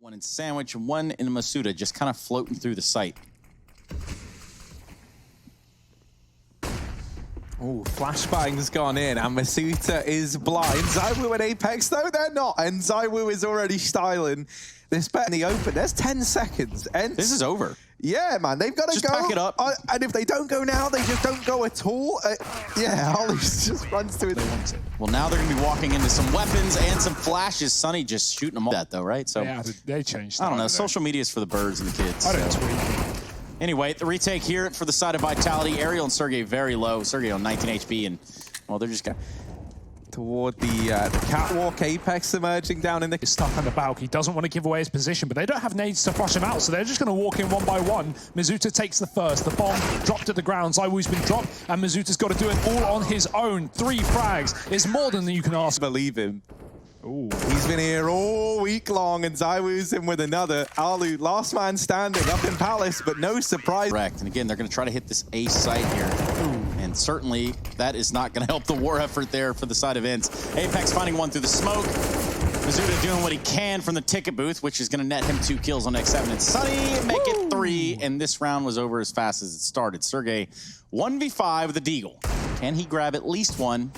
One in Sandwich and one in Masuda, just kind of floating through the site. Oh, flashbang's gone in, and Masuda is blind. ZywOo and Apex, though, they're not. And ZywOo is already styling this bet in the open. There's 10 seconds. ENCE, This is over. Yeah, man, they've got to go. Just pack it up. And if they don't go now, they just don't go at all. Yeah, Holly just runs to it. They want it. Well, now they're going to be walking into some weapons and some flashes. Sunny just shooting them all that, though, right? So yeah, they changed. I don't know. Social media is for the birds and the kids. I don't tweet. Anyway, the retake here for the side of Vitality. Ariel and Sergey very low. Sergey on 19 HP, and, well, they're just going toward the catwalk. Apex emerging down in the... He's stuck on the balcony. He doesn't want to give away his position, but they don't have nades to flush him out, so they're just going to walk in one by one. Masuda takes the first. The bomb dropped to the ground. ZywOo's been dropped, and Masuda's got to do it all on his own. 3 frags is more than you can ask. Believe him. Ooh. He's been here all week long, and ZywOo's in with another. Alu, last man standing up in Palace, but no surprise. Correct. And again, they're going to try to hit this ace site here. And certainly, that is not going to help the war effort there for the side of ENCE. Apex finding one through the smoke. Masuda doing what he can from the ticket booth, which is going to net him 2 kills on X7. And Sunny make it 3, and this round was over as fast as it started. Sergey 1v5 with a deagle. Can he grab at least 1?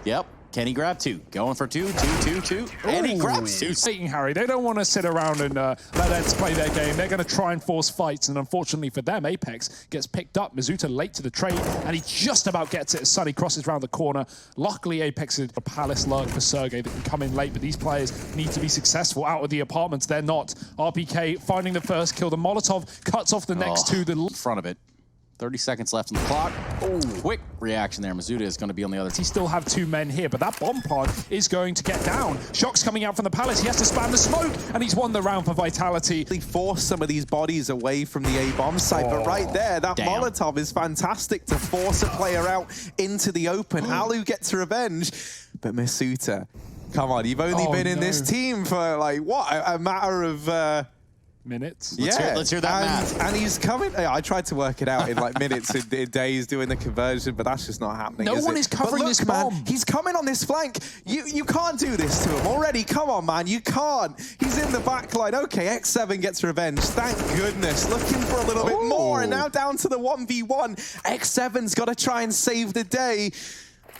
Yep. Can he grab 2? Going for 2, 2, 2, 2. And he grabs 2. Taking Harry, they don't want to sit around and let ENCE play their game. They're going to try and force fights, and unfortunately for them, Apex gets picked up. Masuda late to the trade, and he just about gets it as Sunny crosses around the corner. Luckily, Apex is a Palace lurk for Sergey that can come in late, but these players need to be successful out of the apartments. They're not. RPK finding the first kill. The Molotov cuts off the next 2. In front of it. 30 seconds left on the clock. Oh, quick reaction there. Masuda is going to be on the other team. He still have 2 men here, but that bomb pod is going to get down. Shock's coming out from the Palace. He has to spam the smoke, and he's won the round for Vitality. They force some of these bodies away from the A-bomb site, but right there, that Molotov is fantastic to force a player out into the open. Alu gets revenge, but Masuda, come on, you've only been in this team for, like, what, a matter of... minutes. Let's hear that math. And he's coming. I tried to work it out in like minutes and days doing the conversion, but that's just not happening. No one is covering this bomb. Man, he's coming on this flank. You can't do this to him already. Come on, man. You can't. He's in the back line. Okay, X7 gets revenge. Thank goodness. Looking for a little bit more, and now down to the 1v1. X7's got to try and save the day.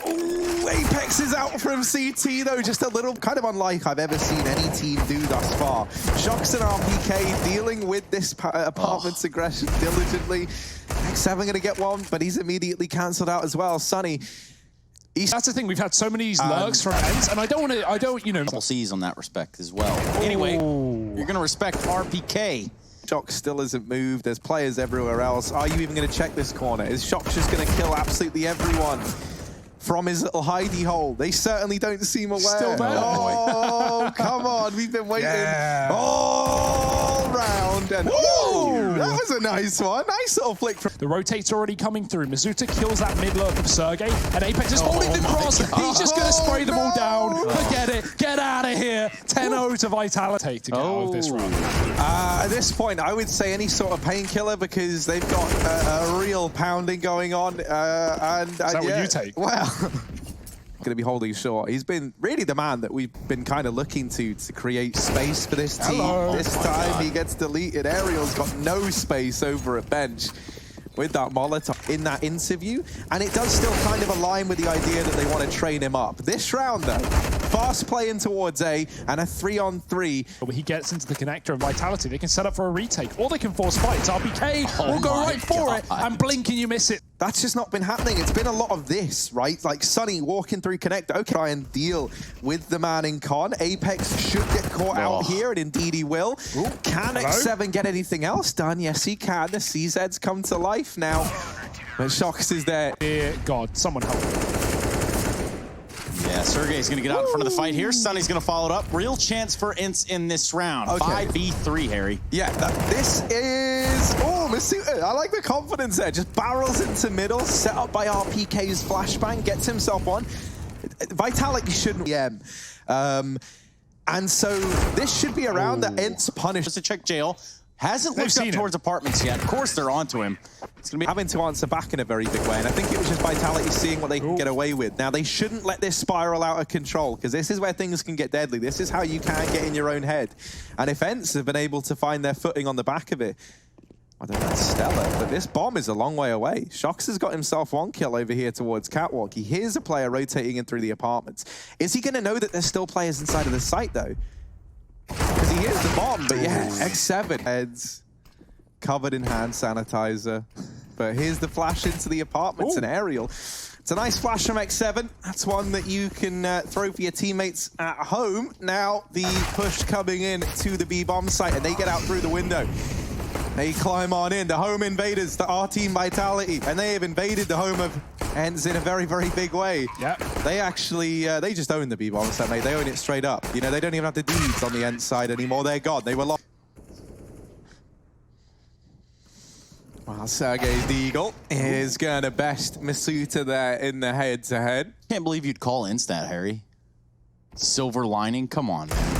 Ooh, Apex is out from CT though, just a little kind of unlike I've ever seen any team do thus far. Shocks and RPK dealing with this apartment's aggression diligently. X7 gonna get one, but he's immediately cancelled out as well. Sunny. That's the thing, we've had so many of these lurks from ENCE, and I don't, you know. Double C's on that respect as well. Anyway, you're gonna respect RPK. Shock still hasn't moved. There's players everywhere else. Are you even gonna check this corner? Is Shock just gonna kill absolutely everyone from his little hidey hole? They certainly don't seem aware. Still there. Oh, come on. We've been waiting all round. And that was a nice one. Nice little flick. The rotate's already coming through. Masuda kills that mid lurk of Sergey, and Apex is holding the cross. He's just going to spray them all down. Forget it. Get out of here. 10-0 to Vitality to get out of this round. At this point, I would say any sort of painkiller, because they've got a real pounding going on. Is that what you take? Well, going to be holding short. He's been really the man that we've been kind of looking to create space for this team. This time he gets deleted. Ariel's got no space over at bench with that Molotov in that interview, and it does still kind of align with the idea that they want to train him up. This round though, fast playing towards A and a 3-on-3. But he gets into the connector and Vitality, they can set up for a retake, or they can force fights. RPK will go right for it, and blink and you miss it. That's just not been happening. It's been a lot of this, right? Like Sunny walking through connector. Okay, try and deal with the man in con. Apex should get caught out here, and indeed he will. Can X7 get anything else done? Yes, he can. The CZ's come to life now. But Shocks is there. Dear God, someone help. Yeah, Sergey's going to get out in front of the fight here. Sunny's going to follow it up. Real chance for ENCE in this round. 5v3, Harry. Yeah, this is... Oh, Masuda. I like the confidence there. Just barrels into middle, set up by RPK's flashbang, gets himself on. Vitality shouldn't... And so this should be a round that ENCE punish. Just to check jail. Hasn't looked up towards apartments yet. Of course they're onto him. It's going to be having to answer back in a very big way, and I think it was just Vitality seeing what they can get away with. Now, they shouldn't let this spiral out of control, because this is where things can get deadly. This is how you can get in your own head. And if ENCE have been able to find their footing on the back of it, I don't know, that's stellar, but this bomb is a long way away. Shox has got himself one kill over here towards Catwalk. He hears a player rotating in through the apartments. Is he going to know that there's still players inside of the site, though? Because he hears the bomb, but yeah, X7 heads covered in hand sanitizer. But here's the flash into the apartments, and Aerial. It's a nice flash from X7. That's one that you can throw for your teammates at home. Now the push coming in to the B-bomb site, and they get out through the window. They climb on in, the home invaders, our team Vitality, and they have invaded the home of ENCE in a very, very big way. Yeah. They actually, they just own the B-bomb site, mate. They own it straight up. You know, they don't even have the deeds on the ENCE side anymore. They're gone. They were lost. Well, Sergey the Eagle is going to best Masuta there in the head-to-head. Can't believe you'd call ENCE that, Harry. Silver lining? Come on, man.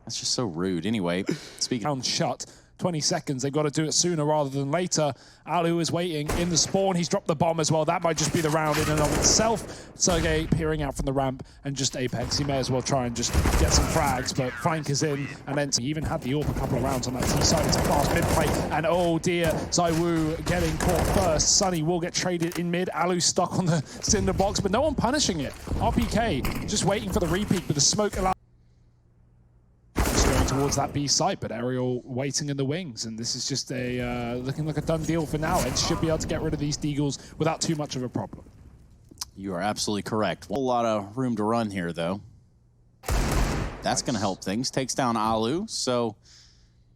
That's just so rude. Anyway, speaking of shut, 20 seconds. They've got to do it sooner rather than later. Alu is waiting in the spawn. He's dropped the bomb as well. That might just be the round in and of itself. Sergey peering out from the ramp and just Apex. He may as well try and just get some frags, but Flank is in. And then he even had the AWP a couple of rounds on that T side. It's a fast mid play. And oh dear, ZywOo getting caught first. Sunny will get traded in mid. Alu stuck on the cinder box, but no one punishing it. RPK just waiting for the repeat, but the smoke allows towards that B site, but Aerial waiting in the wings, and this is just a looking like a done deal for now. It should be able to get rid of these Deagles without too much of a problem. You are absolutely correct. A whole lot of room to run here, though. That's going to help things. Takes down Alu, so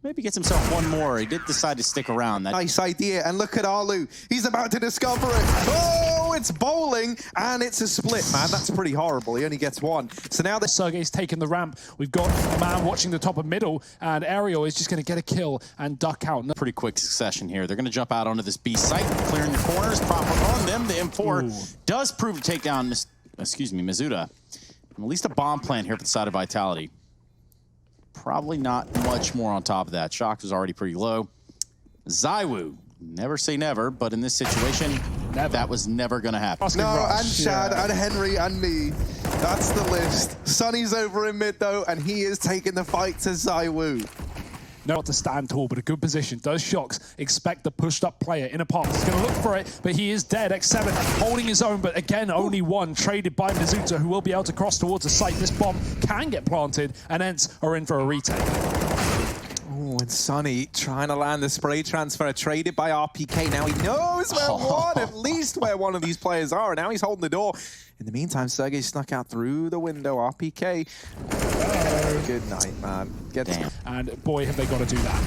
maybe gets himself one more. He did decide to stick around. Nice idea, and look at Alu. He's about to discover it. Oh, it's bowling, and it's a split, man. That's pretty horrible. He only gets one. So now Sergey's taken the ramp. We've got a man watching the top of middle, and Aerial is just going to get a kill and duck out. Pretty quick succession here. They're going to jump out onto this B site, clearing the corners, proper on them. The M4 does prove to take down, Masuta. At least a bomb plant here for the side of Vitality. Probably not much more on top of that. Shox was already pretty low. ZywOo, never say never, but in this situation, that was never going to happen. No, and Shad, and Henry, and me. That's the list. Sunny's over in mid, though, and he is taking the fight to ZywOo. Not to stand tall, but a good position. Does Shox expect the pushed-up player in a path? He's going to look for it, but he is dead. X7 holding his own, but again, only one. Traded by Masuta, who will be able to cross towards the site. This bomb can get planted, and ENCE are in for a retake. Oh, and Sunny trying to land the spray transfer, traded by RPK. Now he knows at least where one of these players are, and now he's holding the door. In the meantime, Sergey snuck out through the window. RPK. Good night, man. And boy, have they got to do that.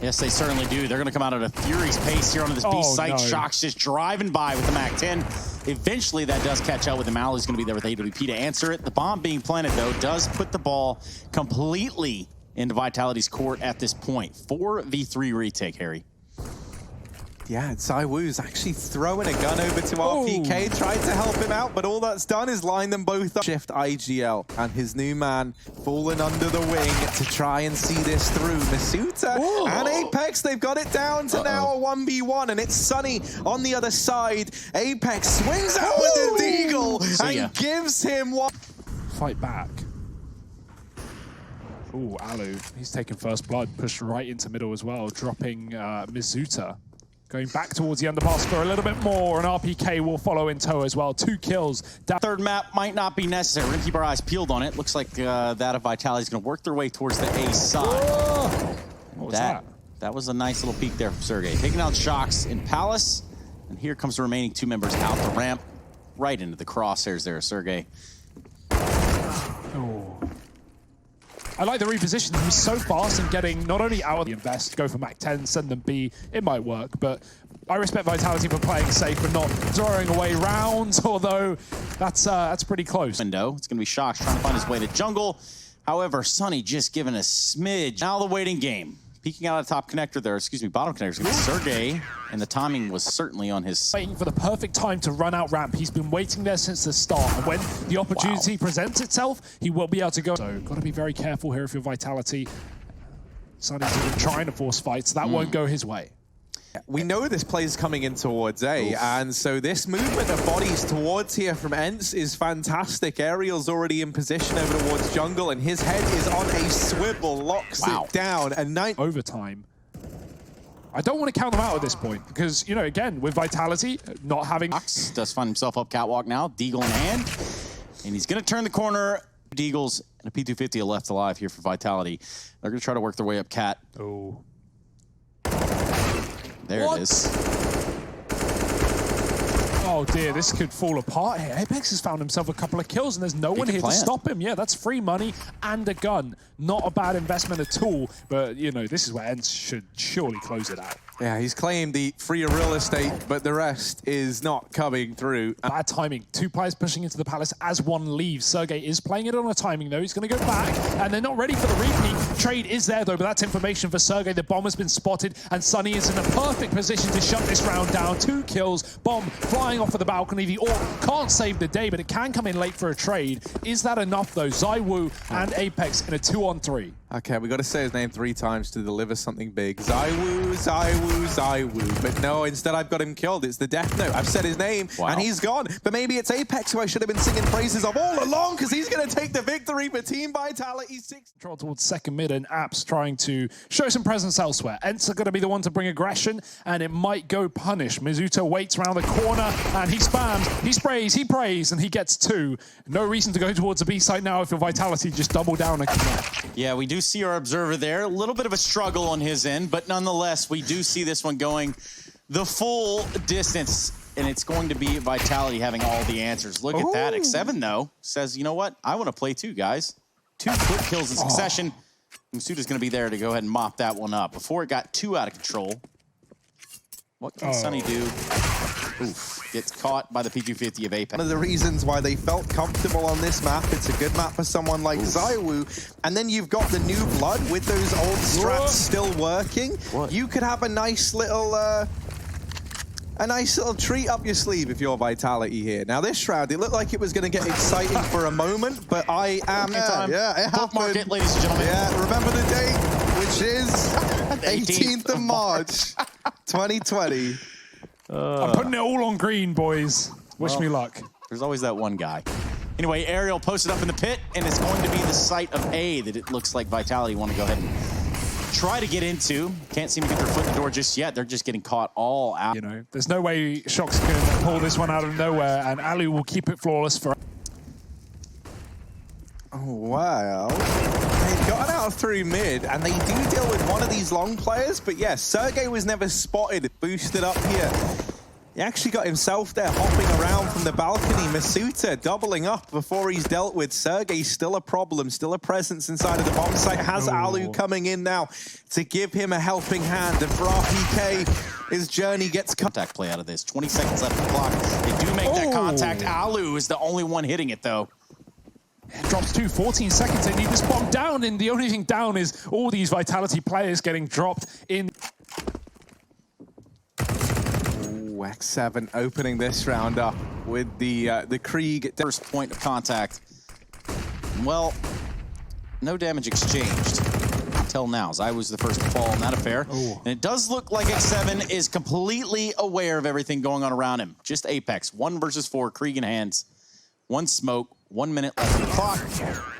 Yes, they certainly do. They're going to come out at a furious pace here onto this B site. Shox just driving by with the MAC-10. Eventually, that does catch up with him. Alu's going to be there with AWP to answer it. The bomb being planted, though, does put the ball completely into Vitality's court at this point. 4v3 retake, Harry. Yeah, ZywOo's actually throwing a gun over to RPK, tried to help him out, but all that's done is line them both up. Shift IGL and his new man falling under the wing to try and see this through. Masuta and Apex, they've got it down to now a 1v1, and it's Sunny on the other side. Apex swings out with the Deagle and gives him one. Fight back. Ooh, Alu, he's taking first blood, pushed right into middle as well, dropping Masuta. Going back towards the underpass for a little bit more, and RPK will follow in tow as well. 2 kills. Third map might not be necessary. We're going to keep our eyes peeled on it. Looks like that of Vitality is going to work their way towards the A side. What was that? That was a nice little peek there from Sergey. Taking out Shox in Palace, and here comes the remaining 2 members out the ramp, right into the crosshairs there, Sergey. I like the reposition. He's so fast in getting not only out of the invest, go for MAC-10, send them B. It might work, but I respect Vitality for playing safe and not throwing away rounds, although that's pretty close. Window. It's going to be Shox trying to find his way to jungle. However, Sunny just given a smidge. Now the waiting game. Peeking out of the top connector there, bottom connector. It's going to be Sergey, and the timing was certainly on his... Waiting for the perfect time to run out ramp. He's been waiting there since the start, and when the opportunity presents itself, he will be able to go. So, got to be very careful here if you're Vitality. Sunny's even trying to force fights. That won't go his way. We know this play is coming in towards A, and so this movement of bodies towards here from ENCE is fantastic. Aerial's already in position over towards jungle, and his head is on a swivel, locks it down. And overtime. I don't want to count them out at this point because, you know, again, with Vitality not having... Does find himself up catwalk now, Deagle in hand, and he's going to turn the corner. Deagles and a P250 are left alive here for Vitality. They're going to try to work their way up cat. Oh. There it is. Oh dear, this could fall apart here. Apex has found himself a couple of kills and there's no one here to stop him. Yeah, that's free money and a gun. Not a bad investment at all, but you know, this is where ENCE should surely close it out. Yeah, he's claimed the free real estate, but the rest is not coming through. Bad timing. Two players pushing into the palace as one leaves. Sergey is playing it on a timing though. He's going to go back, and they're not ready for the repeat. Trade is there though, but that's information for Sergey. The bomb has been spotted, and Sunny is in a perfect position to shut this round down. 2 kills. Bomb flying off of the balcony. The AWP can't save the day, but it can come in late for a trade. Is that enough though? ZywOo and Apex in a 2-on-3. Okay, we got to say his name 3 times to deliver something big. ZywOo, ZywOo, ZywOo. But no, instead I've got him killed. It's the death note. I've said his name, and he's gone. But maybe it's Apex who I should have been singing praises of all along, because he's going to take the victory for Team Vitality 6. Control towards second mid, and Apps trying to show some presence elsewhere. ENCE are going to be the one to bring aggression, and it might go punish. Mizuta waits around the corner, and he spams, he sprays, he prays, and he gets 2. No reason to go towards the B side now if your Vitality just double down and connect. Yeah, we do see our observer there. A little bit of a struggle on his end, but nonetheless, we do see this one going the full distance, and it's going to be Vitality having all the answers. Look at that. X7, though, says, you know what? I want to play too, guys. 2 quick kills in succession. Masuta's going to be there to go ahead and mop that one up. Before it got too out of control, what can Sunny do? Oof, gets caught by the P250 of Apex. One of the reasons why they felt comfortable on this map, it's a good map for someone like ZywOo. And then you've got the new blood with those old strats still working. You could have a nice little treat up your sleeve if you're Vitality here. Now this round, it looked like it was going to get exciting for a moment, but I am... Yeah, it happened. It, ladies and gentlemen. Yeah, remember the date, which is 18th of March, 2020. I'm putting it all on green, boys. Wish me luck. There's always that one guy. Anyway, Aerial posted up in the pit, and it's going to be the site of A that it looks like Vitality want to go ahead and try to get into. Can't seem to get their foot in the door just yet. They're just getting caught all out. You know, there's no way Shox can pull this one out of nowhere, and Alu will keep it flawless for... Oh, wow. They've gotten out through mid, and they do deal with one of these long players, but yes, Sergey was never spotted, boosted up here. He actually got himself there hopping around from the balcony. Masuta doubling up before he's dealt with. Sergey still a problem, still a presence inside of the bomb site. Has Alu coming in now to give him a helping hand. And for RPK, his journey gets contact play out of this. 20 seconds left on the clock. They do make that contact. Alu is the only one hitting it, though. It drops 14 seconds. They need this bomb down, and the only thing down is all these Vitality players getting dropped in. X7 opening this round up with the Krieg. First point of contact. Well, no damage exchanged until now. ZywOo's the first to fall in that affair. And it does look like X7 is completely aware of everything going on around him. Just Apex. 1 versus 4, Krieg in hands. 1 smoke, 1 minute left on the clock.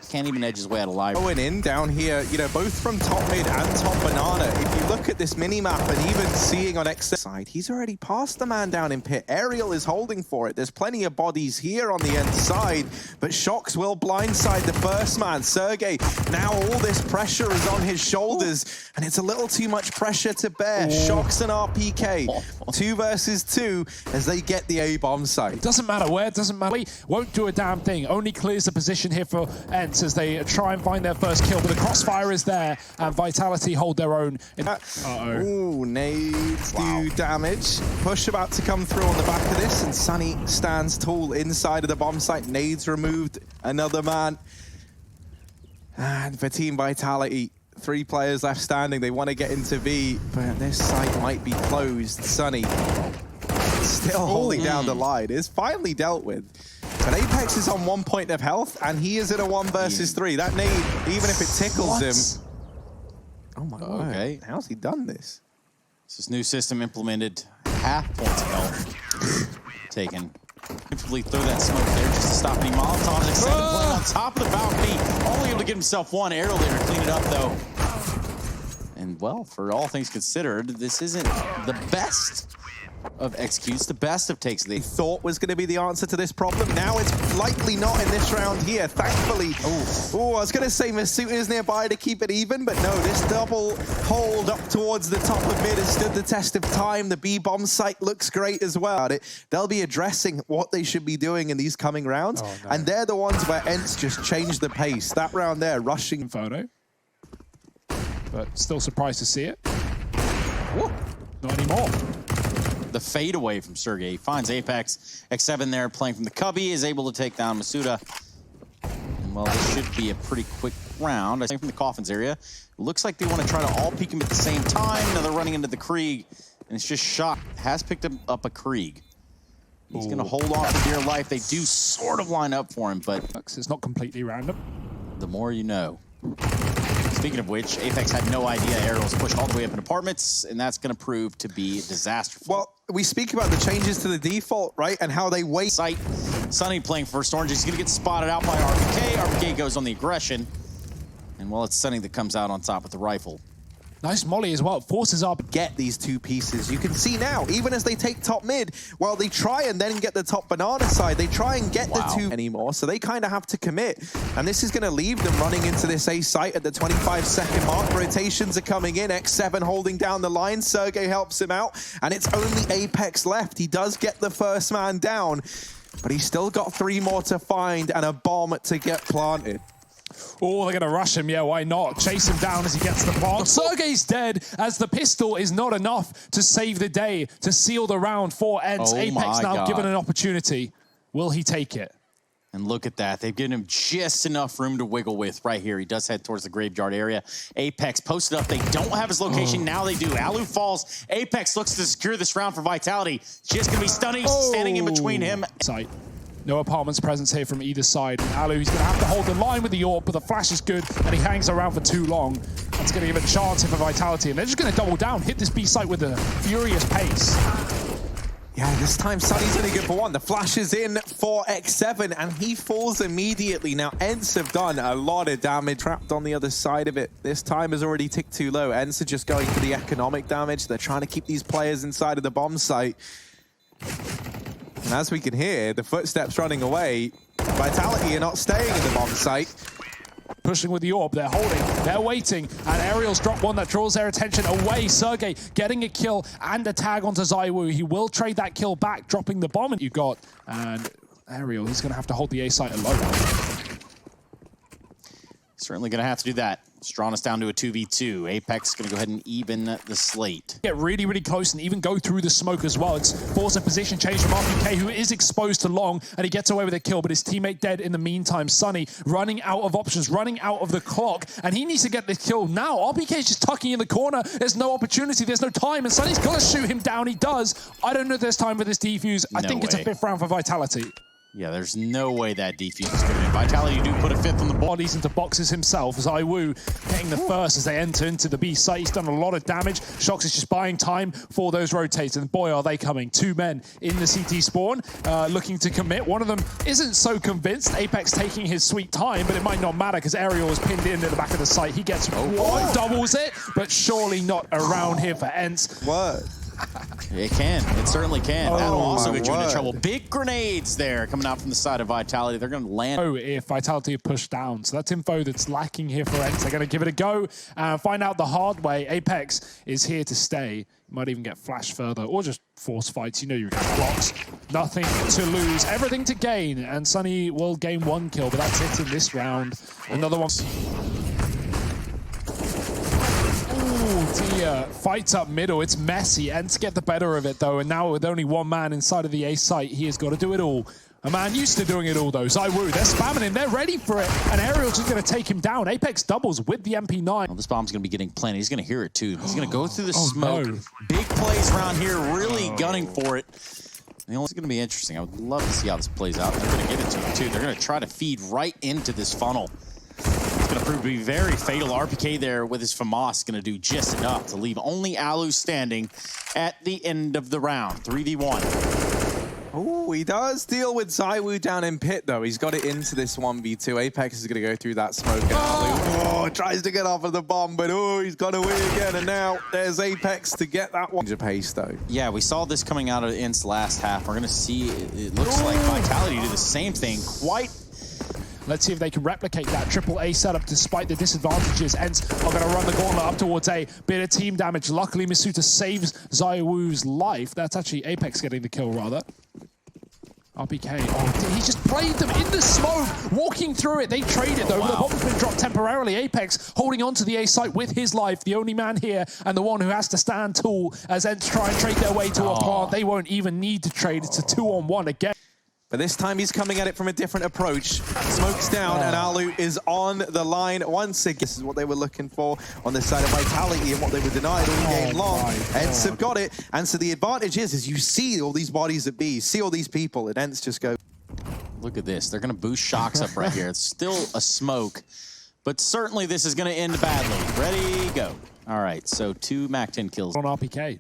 Can't even edge his way out of life. Going in down here, you know, both from top mid and top banana. If you look at this mini-map and even seeing on X side, he's already passed the man down in pit. Aerial is holding for it. There's plenty of bodies here on the end side, but Shox will blindside the first man. Sergey, now all this pressure is on his shoulders, and it's a little too much pressure to bear. Shox and RPK, 2 versus 2 as they get the A-bomb site. Doesn't matter where, doesn't matter. Won't do a damn thing. Only clears the position here for ENCE as they try and find their first kill, but the crossfire is there, and Vitality hold their own. Ooh, nades do damage. Push about to come through on the back of this, and Sunny stands tall inside of the bomb site. Nades removed, another man. And for Team Vitality, 3 players left standing. They want to get into B, but this site might be closed. Sunny still holding down the line. It's finally dealt with. But Apex is on 1 point of health, and he is in a 1 versus 3. That nade, even if it tickles him, Oh my god. Okay. How's he done this? This new system implemented. Half points of health taken. Simply throw that smoke there just to stop any Molotovs. X7 playing on top of the balcony. Only able to get himself one aerial there to clean it up, though. And, well, for all things considered, this isn't the best of executes, the best of takes. They Thought was going to be the answer to this problem. Now it's likely not in this round here, thankfully. Oh, I was going to say Masuta is nearby to keep it even, but no, this double hold up towards the top of mid has stood the test of time. The B bomb site looks great as well. They'll be addressing what they should be doing in these coming rounds, and they're the ones where ENCE just changed the pace. That round there, rushing photo, but still surprised to see it. Whoa. Not anymore. The fade away from Sergey finds Apex. X7 there playing from the cubby is able to take down Masuta. And, well, this should be a pretty quick round. I think from the coffins area. Looks like they want to try to all peek him at the same time. Now they're running into the Krieg, and it's just shot. Has picked up a Krieg. He's going to hold on for dear life. They do sort of line up for him, but it's not completely random. The more you know. Speaking of which, Apex had no idea Aerial was pushed all the way up in apartments, and that's going to prove to be a disaster. Well, we speak about the changes to the default, right? And how they wait. Sight. Sunny playing first orange. He's going to get spotted out by RPK. RPK goes on the aggression. And, well, it's Sunny that comes out on top with the rifle. Nice molly as well. Forces up. Get these two pieces. You can see now, even as they take top mid, well, they try and then get the top banana side. They try and get the two anymore, so they kind of have to commit. And this is going to leave them running into this A site at the 25-second mark. Rotations are coming in. X7 holding down the line. Sergey helps him out, and it's only Apex left. He does get the first man down, but he's still got 3 more to find and a bomb to get planted. Oh, they're going to rush him. Yeah, why not? Chase him down as he gets the plant. Sergey's dead, as the pistol is not enough to save the day, to seal the round for ENCE. Apex now given an opportunity. Will he take it? And look at that. They've given him just enough room to wiggle with right here. He does head towards the graveyard area. Apex posted up. They don't have his location. Now they do. Alu falls. Apex looks to secure this round for Vitality. Just going to be stunning, standing in between him. Sight. No apartments presence here from either side. Alu, he's going to have to hold the line with the AWP, but the flash is good, and he hangs around for too long. That's going to give a chance here for Vitality, and they're just going to double down, hit this B site with a furious pace. Yeah, this time Sunny's only good for one. The flash is in for X7, and he falls immediately. Now, ENCE have done a lot of damage, trapped on the other side of it. This time has already ticked too low. ENCE are just going for the economic damage. They're trying to keep these players inside of the bomb site. And as we can hear, the footsteps running away. Vitality are not staying in the bomb site. Pushing with the AWP, they're holding, they're waiting, and Aerial's dropped one that draws their attention away. Sergey getting a kill and a tag onto ZywOo. He will trade that kill back, dropping the bomb you got. And Aerial, he's going to have to hold the A site alone. Certainly going to have to do that. Drawing us down to a 2v2. Apex going to go ahead and even the slate. Get really, really close and even go through the smoke as well. It's forced a position change from RPK, who is exposed to long, and he gets away with a kill, but his teammate dead in the meantime. Sunny running out of options, running out of the clock, and he needs to get this kill now. RPK is just tucking in the corner. There's no opportunity. There's no time, and Sunny's got to shoot him down. He does. I don't know if there's time for this defuse. I think it's a 5th round for Vitality. Yeah, there's no way that defuse is going to be. Vitality do put a 5th on the board. Bodies into boxes himself. ZywOo getting the first as they enter into the B site. He's done a lot of damage. Shox is just buying time for those rotates, and boy, are they coming. 2 men in the CT spawn looking to commit. One of them isn't so convinced. Apex taking his sweet time, but it might not matter because Aerial is pinned into the back of the site. He gets one, doubles it, but surely not around here for ENCE. What? It can. It certainly can. That'll also get you into trouble. word. Big grenades there coming out from the side of Vitality. They're going to land. Oh, if Vitality are pushed down. So that's info that's lacking here for ENCE. They're going to give it a go and find out the hard way. Apex is here to stay. Might even get flashed further or just force fights. You know you're going to blocks. Nothing to lose, everything to gain. And Sunny will gain 1 kill, but that's it in this round. Another one. Dear, fights up middle, it's messy. ENCE get the better of it though, and now with only 1 man inside of the A site, he has got to do it all. A man used to doing it all though. ZywOo, they're spamming him, they're ready for it, and Aerial's just going to take him down. Apex doubles with the MP9. Well, this bomb's going to be getting plenty. He's going to hear it too. He's going to go through the smoke. No. Big plays around here, really gunning for it. It's going to be interesting. I would love to see how this plays out. They're going to give it to him too. They're going to try to feed right into this funnel. It's going to proved to be very fatal. RPK there with his FAMAS going to do just enough to leave only Alu standing at the end of the round. 3v1. Oh, he does deal with ZywOo down in pit, though. He's got it into this 1v2. Apex is going to go through that smoke. And Alu, tries to get off of the bomb, but he's got away again. And now there's Apex to get that one. Pace, though. Yeah, we saw this coming out of ENCE last half. We're going to see, it looks like Vitality do the same thing. Let's see if they can replicate that triple A setup despite the disadvantages. ENCE are going to run the gauntlet up towards A. Bit of team damage. Luckily, Masuta saves ZywOo's life. That's actually Apex getting the kill, rather. RPK. Oh, he just played them in the smoke, walking through it. They traded, though. The bomb's been dropped temporarily. Apex holding on to the A site with his life. The only man here and the one who has to stand tall as ENCE try and trade their way to a plant. They won't even need to trade. It's a 2-on-1 again. But this time he's coming at it from a different approach. Smoke's down and Alu is on the line once again. This is what they were looking for on the side of Vitality and what they were denied all game long. ENCE have got it. And so the advantage is you see all these bodies at B, see all these people, and ENCE just go. Look at this. They're going to boost shocks up right here. It's still a smoke, but certainly this is going to end badly. Ready, go. All right, so 2 MAC-10 kills. On RPK.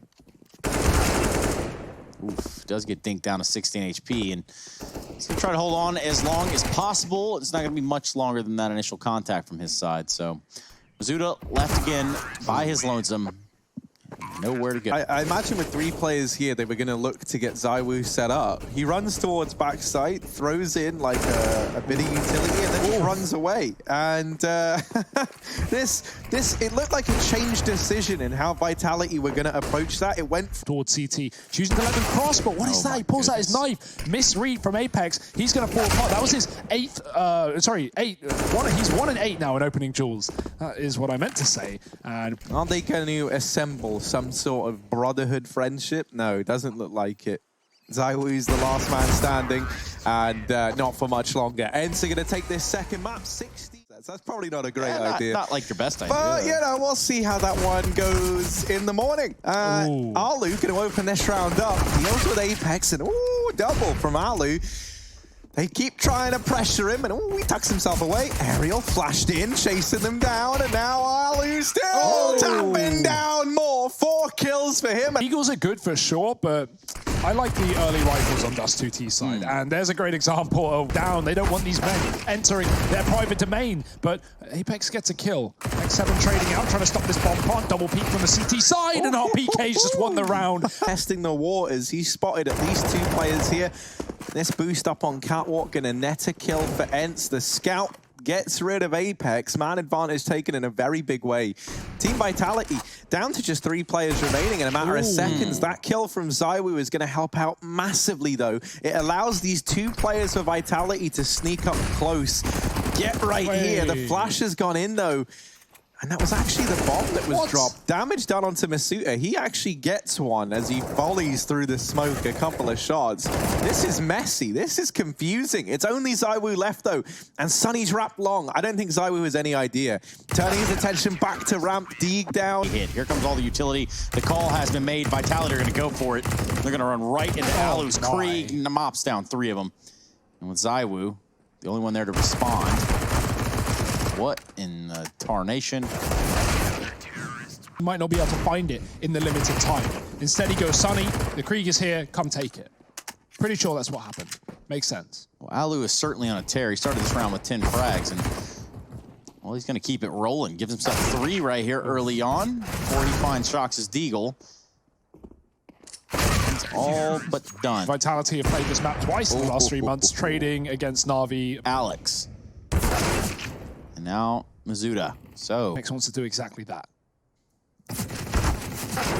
Oof, does get dinked down to 16 HP, and he's going to try to hold on as long as possible. It's not going to be much longer than that initial contact from his side. So Masuta left again by his lonesome. Nowhere to go. I imagine with 3 players here, they were going to look to get ZywOo set up. He runs towards backside, throws in like a bit of utility, and then he runs away. And it looked like a changed decision in how Vitality were going to approach that. It went towards CT, choosing to let them cross, but what is that? He pulls out his knife. Misread from Apex. He's going to fall apart. That was his 8th, he's 1 and 8 now in opening duels. That is what I meant to say. And aren't they going to assemble some sort of brotherhood friendship? No, it doesn't look like it. ZywOo's the last man standing, and not for much longer. ENCE are going to take this second map, 60. That's probably not a great idea. Not like your best idea. But, you know, we'll see how that one goes in the morning. Alu going to open this round up. Deals with Apex, and double from Alu. They keep trying to pressure him, and he tucks himself away. Aerial flashed in, chasing them down, and now Alu still tapping down more. 4 kills for him. Eagles are good for sure, but I like the early rifles on Dust 2T's side, and there's a great example of down. They don't want these men entering their private domain, but Apex gets a kill. X7 trading out, trying to stop this bomb plant. Double peek from the CT side, and RPK's just won the round. Testing the waters, he spotted at least 2 players here. This boost up on Catwalk, gonna net a kill for ENCE. The scout gets rid of Apex. Man advantage taken in a very big way. Team Vitality down to just 3 players remaining in a matter of seconds. That kill from ZywOo is going to help out massively, though. It allows these 2 players for Vitality to sneak up close. Get right here. The flash has gone in, though. And that was actually the bomb that was dropped. Damage done onto Masuta. He actually gets one as he volleys through the smoke a couple of shots. This is messy. This is confusing. It's only ZywOo left, though. And Sunny's wrapped long. I don't think ZywOo has any idea. Turning his attention back to ramp. Deeg down. Here comes all the utility. The call has been made. Vitality are going to go for it. They're going to run right into Alu's Krieg. And the mops down 3 of them. And with ZywOo, the only one there to respond. What in the tarnation? He might not be able to find it in the limited time. Instead, he goes, Sunny, the Krieg is here, come take it. Pretty sure that's what happened. Makes sense. Well, Alu is certainly on a tear. He started this round with 10 frags, and well, he's going to keep it rolling. Gives himself 3 right here early on before he finds Shox' Deagle. It's all but done. Vitality have played this map twice in the last 3 months, trading against Na'Vi. Alex. And now Masuta. So Apex wants to do exactly that.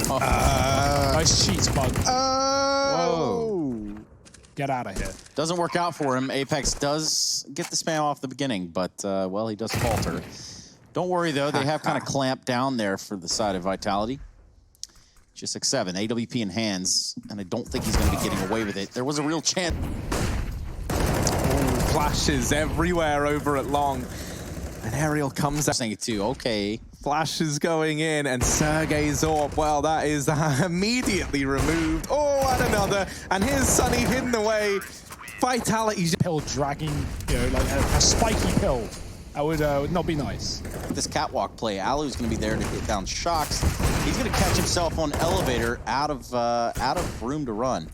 Nice cheats, bug. Whoa. Get out of here. Doesn't work out for him. Apex does get the spam off the beginning, but, well, he does falter. Don't worry, though. They have kind of clamped down there for the side of Vitality. Just 6-7. AWP in hands, and I don't think he's going to be getting away with it. There was a real chance. Flashes everywhere over at Long. And Aerial comes out. Saying it too. Okay. Flashes going in, and Sergey Zorb, well, that is immediately removed. Oh, and another. And here's Sunny hidden away. Vitality's pill dragging, you know, like a spiky pill That would not be nice. This catwalk play, Alu's going to be there to hit down Shocks. He's going to catch himself on elevator out of room to run.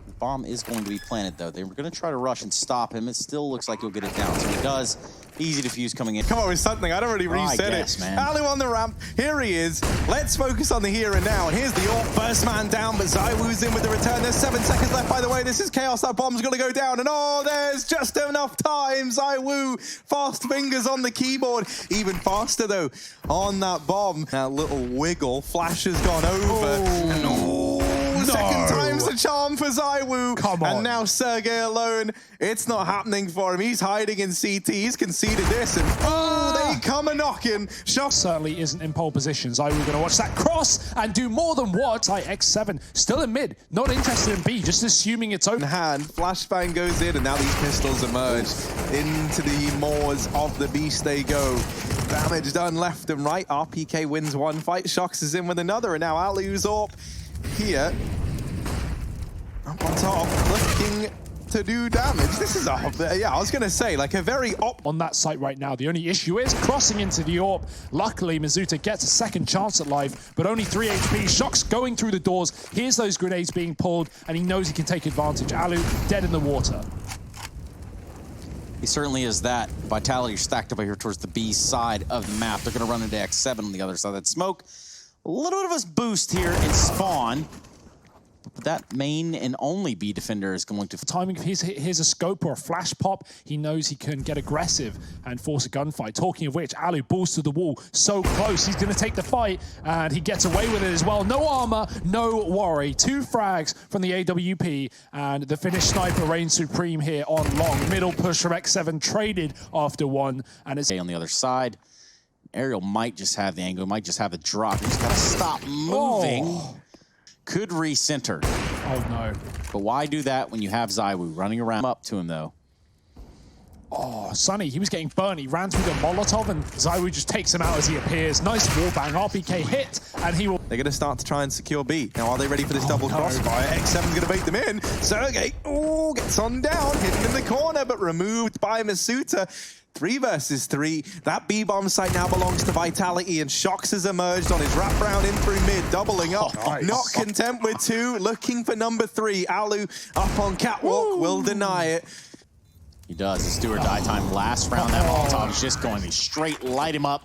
The bomb is going to be planted, though. They were going to try to rush and stop him. It still looks like he'll get it down. So he does. Easy defuse coming in. Come on with something. I'd already reset it. Man. Alu on the ramp. Here he is. Let's focus on the here and now. And here's the AWP. First man down, but ZywOo's in with the return. There's 7 seconds left, by the way. This is chaos. That bomb's going to go down. And oh, there's just enough time. ZywOo, fast fingers on the keyboard. Even faster, though, on that bomb. That little wiggle. Flash has gone over. Second time's the charm for ZywOo. Come on. And now Sergey alone. It's not happening for him. He's hiding in CT. He's conceded this. And they come a-knocking. Shock certainly isn't in pole position. ZywOo going to watch that cross and do more than what? X7 still in mid. Not interested in B. Just assuming it's open. hand. Flashbang goes in. And now these pistols emerge. Into the maws of the beast they go. Damage done left and right. RPK wins one fight. Shocks is in with another. And now Alu's AWP here. Up on top, looking to do damage. This is yeah, I was going to say, like a very on that site right now. The only issue is crossing into the AWP. Luckily, Mizuta gets a second chance at life, but only 3 HP. Shocks going through the doors. Here's those grenades being pulled, and he knows he can take advantage. Alu dead in the water. He certainly is that. Vitality stacked up here towards the B side of the map. They're going to run into X7 on the other side of that smoke. A little bit of a boost here in spawn. But that main and only B defender is going to... Timing, here's a scope or a flash pop. He knows he can get aggressive and force a gunfight. Talking of which, Alu balls to the wall. So close. He's going to take the fight, and he gets away with it as well. No armor, no worry. 2 frags from the AWP, and the Finnish sniper reigns supreme here on long. Middle push from X7 traded after 1, and it's... On the other side, Ariel might just have the angle, might just have the drop. He's got to stop moving. Oh. Could recenter. Oh, no. But why do that when you have ZywOo running around up to him, though? Oh, Sunny, he was getting burned. He ran through the Molotov, and ZywOo just takes him out as he appears. Nice wallbang. RPK hit, and he will... They're going to start to try and secure B. Now, are they ready for this double crossfire? X7's going to bait them in. Sergey, gets on down, hidden in the corner, but removed by Mizuta. 3 versus 3. That B-bomb site now belongs to Vitality, and Shocks has emerged on his wraparound in through mid, doubling up. Nice. Not content with 2, looking for number 3. Alu up on catwalk, will deny it. He does. It's do or die time. Last round, that Molotov is just going to straight light him up.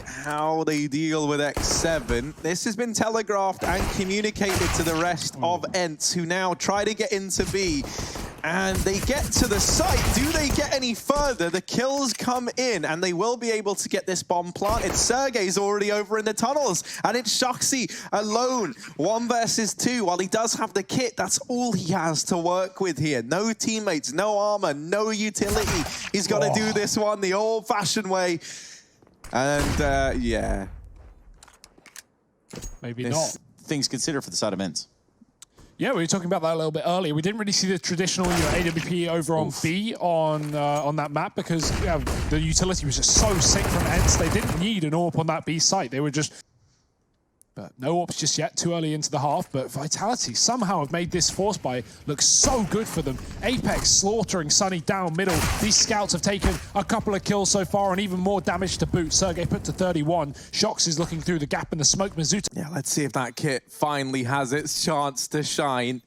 How they deal with X7. This has been telegraphed and communicated to the rest of ENCE, who now try to get into B. And they get to the site. Do they get any further? The kills come in, and they will be able to get this bomb planted. Sergey's already over in the tunnels, and it's Shoxy alone. 1 versus 2. While he does have the kit, that's all he has to work with here. No teammates, no armor, no utility. He's got to do this one the old-fashioned way. And, yeah. Maybe not. Things considered for the side of ENCE. Yeah, we were talking about that a little bit earlier. We didn't really see the traditional AWP over on B on that map because the utility was just so sick from ENCE. They didn't need an AWP on that B site. They were just... But no AWPs just yet, too early into the half. But Vitality somehow have made this force buy look so good for them. Apex slaughtering Sunny down middle. These scouts have taken a couple of kills so far and even more damage to boot. Sergey put to 31. Shocks is looking through the gap in the smoke. Mizuta. Yeah, let's see if that kit finally has its chance to shine.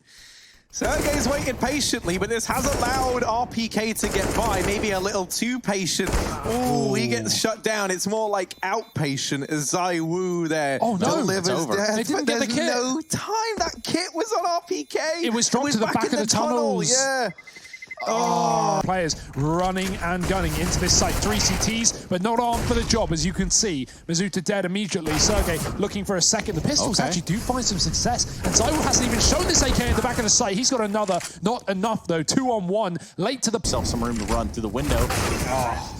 Sergey's waited patiently, but this has allowed RPK to get by. Maybe a little too patient. Oh, he gets shut down. It's more like outpatient as ZywOo there delivers death. They didn't get the kit. No time. That kit was on RPK. It was dropped to the back of the tunnels. Yeah. Players running and gunning into this site. 3 CTs, but not armed for the job, as you can see. Mizuta dead immediately. Sergey looking for a second. The pistols actually do find some success, and ZywOo hasn't even shown this AK in the back of the site. He's got another. Not enough, though. 2-on-1. Late to the... Some room to run through the window.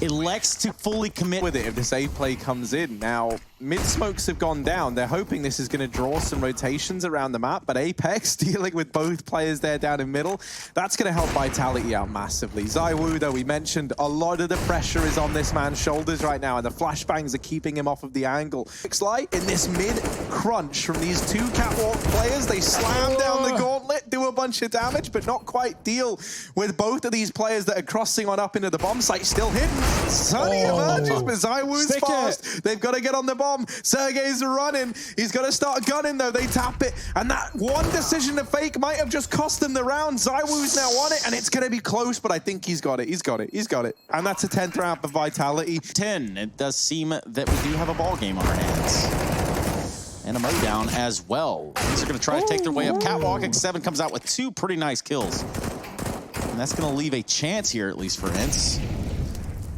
Elects to fully commit with it if this A play comes in. Now, mid-smokes have gone down. They're hoping this is going to draw some rotations around the map, but Apex dealing with both players there down in middle. That's going to help Vitality Vitality out massively. ZywOo, though, we mentioned a lot of the pressure is on this man's shoulders right now, and the flashbangs are keeping him off of the angle. Light in this mid-crunch from these two catwalk players. They slam down the gauntlet, do a bunch of damage, but not quite deal with both of these players that are crossing on up into the bomb site. Still hidden. Sunny emerges, but ZywOo's fast. They've got to get on the bomb. Sergey's running. He's got to start gunning, though. They tap it, and that one decision to fake might have just cost them the round. ZywOo's now on it, and it's going to be close, but I think he's got it. He's got it. He's got it. And that's a 10th round for Vitality. 10. It does seem that we do have a ball game on our hands. And a mowdown as well. These are going to try to take their way up. Catwalk X7 comes out with 2 pretty nice kills. And that's going to leave a chance here, at least for ENCE.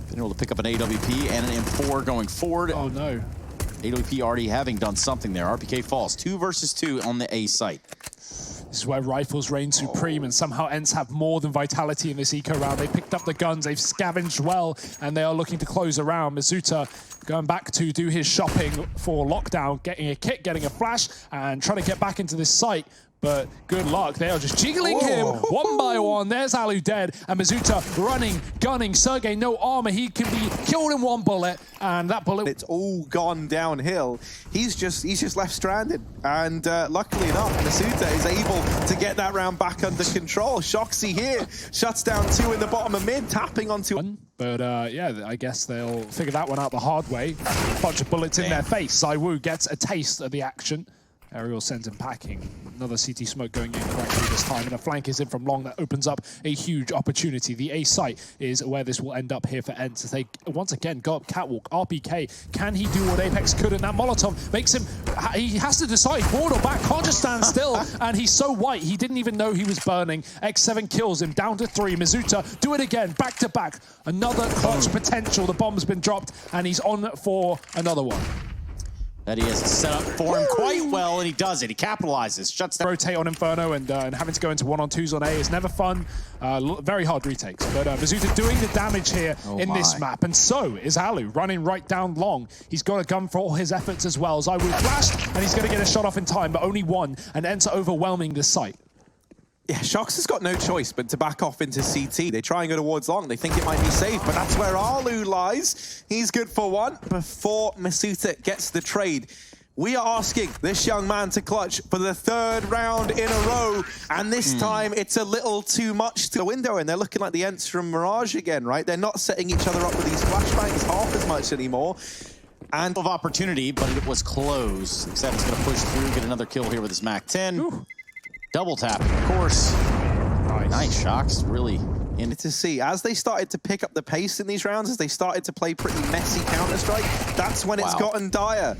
Been able to pick up an AWP and an M4 going forward. Oh, no. AWP already having done something there. RPK falls 2 versus 2 on the A site. This is where rifles reign supreme, and somehow ENCE have more than Vitality in this eco round. They picked up the guns, they've scavenged well, and they are looking to close around. Mizuta going back to do his shopping for lockdown, getting a kit, getting a flash, and trying to get back into this site. But good luck, they are just jiggling him one by one. There's Alu dead, and Mizuta running, gunning. Sergey, no armor, he can be killed in 1 bullet, and that bullet... It's all gone downhill. He's just left stranded, and luckily enough, Mizuta is able to get that round back under control. Shoxy here shuts down 2 in the bottom of mid, tapping onto... But yeah, I guess they'll figure that one out the hard way. A bunch of bullets in their face. ZywOo gets a taste of the action. Aerial sends him packing. Another CT smoke going in correctly this time, and a flank is in from long that opens up a huge opportunity. The A site is where this will end up here for ENCE as they once again go up catwalk. RPK, can he do what Apex could? And that Molotov makes him, he has to decide forward or back, can't just stand still. And he's so white, he didn't even know he was burning. X7 kills him, down to 3. Mizuta, do it again, back to back. Another clutch potential. The bomb's been dropped, and he's on for another one. That he has set up for him quite well, and he does it. He capitalizes, shuts down. Rotate on Inferno, and having to go into 1-on-2s on A is never fun. Very hard retakes. But Mizuta doing the damage here in this map, and so is Alu, running right down long. He's got a gun for all his efforts as well. ZywOo flashed, and he's going to get a shot off in time, but only 1, and ENCE overwhelming this site. Yeah, Shox has got no choice but to back off into CT. They try and go towards long. They think it might be safe, but that's where Alu lies. He's good for 1 before Mizuta gets the trade. We are asking this young man to clutch for the 3rd round in a row, and this time it's a little too much to the window, and they're looking like the ENCE from Mirage again, right? They're not setting each other up with these flashbangs half as much anymore. And of opportunity, but it was close. X7's going to push through, get another kill here with his MAC-10. Ooh. Double tapping, of course. Nice Shox, really. In to see, as they started to pick up the pace in these rounds, as they started to play pretty messy Counter-Strike, that's when it's gotten dire.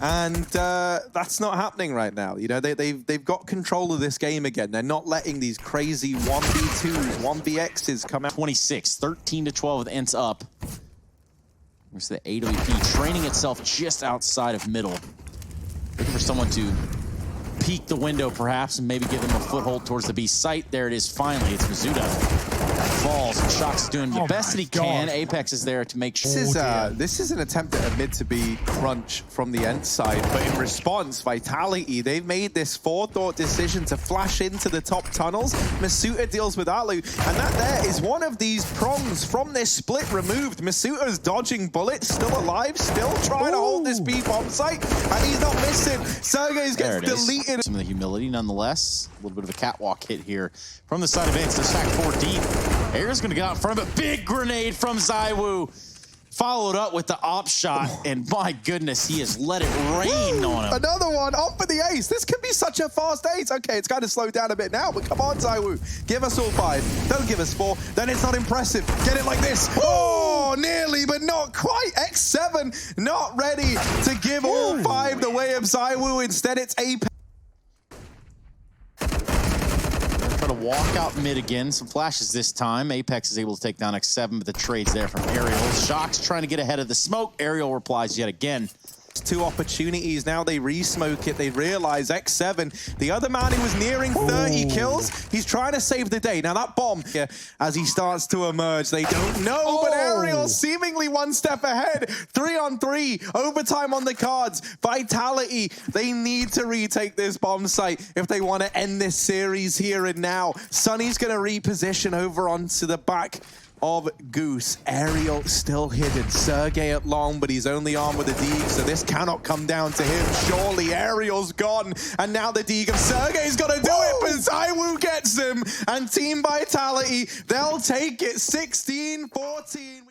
And that's not happening right now. You know, they've got control of this game again. They're not letting these crazy 1v2s, 1vx's come out. 26, 13-12 with ENCE up. There's the AWP training itself just outside of middle. Looking for someone to peek the window perhaps and maybe give them a foothold towards the B site. There it is finally. It's Mizuta. Falls, and Shox is doing the best that he can. Apex is there to make sure. This is an attempt at a mid-to-B crunch from the ENCE side, but in response, Vitality, they've made this forethought decision to flash into the top tunnels. Mizuta deals with Alu, and that there is one of these prongs from this split removed. Misuta's dodging bullets, still alive, still trying to hold this B bomb site, and he's not missing. Sergey's gets deleted. Some of the humility nonetheless. A little bit of a catwalk hit here from the side of ENCE. They're stacked 4 deep. Air's gonna get out in front of it. Big grenade from ZywOo. Followed up with the op shot, and my goodness, he has let it rain on him. Another one, off for the ace. This could be such a fast ace. Okay, it's kind of slowed down a bit now, but come on, ZywOo. Give us all 5. Don't give us 4. Then it's not impressive. Get it like this. Oh, nearly, but not quite. X7 not ready to give all 5 the way of ZywOo. Instead, it's Apex. To walk out mid again, some flashes this time. Apex is able to take down X7, but the trade's there from Aerial. Shox trying to get ahead of the smoke. Aerial replies yet again. Two opportunities. Now they re-smoke it. They realize X7, the other man who was nearing 30 kills, he's trying to save the day. Now that bomb, as he starts to emerge, they don't know, but Aerial seemingly one step ahead. 3-on-3, overtime on the cards. Vitality, they need to retake this bomb site if they want to end this series here and now. Sunny's going to reposition over onto the back of Goose. Aerial still hidden. Sergey at long, but he's only armed with a Deeg, so this cannot come down to him. Surely Aerial's gone, and now the Deeg of Sergey's got to do it, but Zywoo gets him, and Team Vitality, they'll take it 16-14.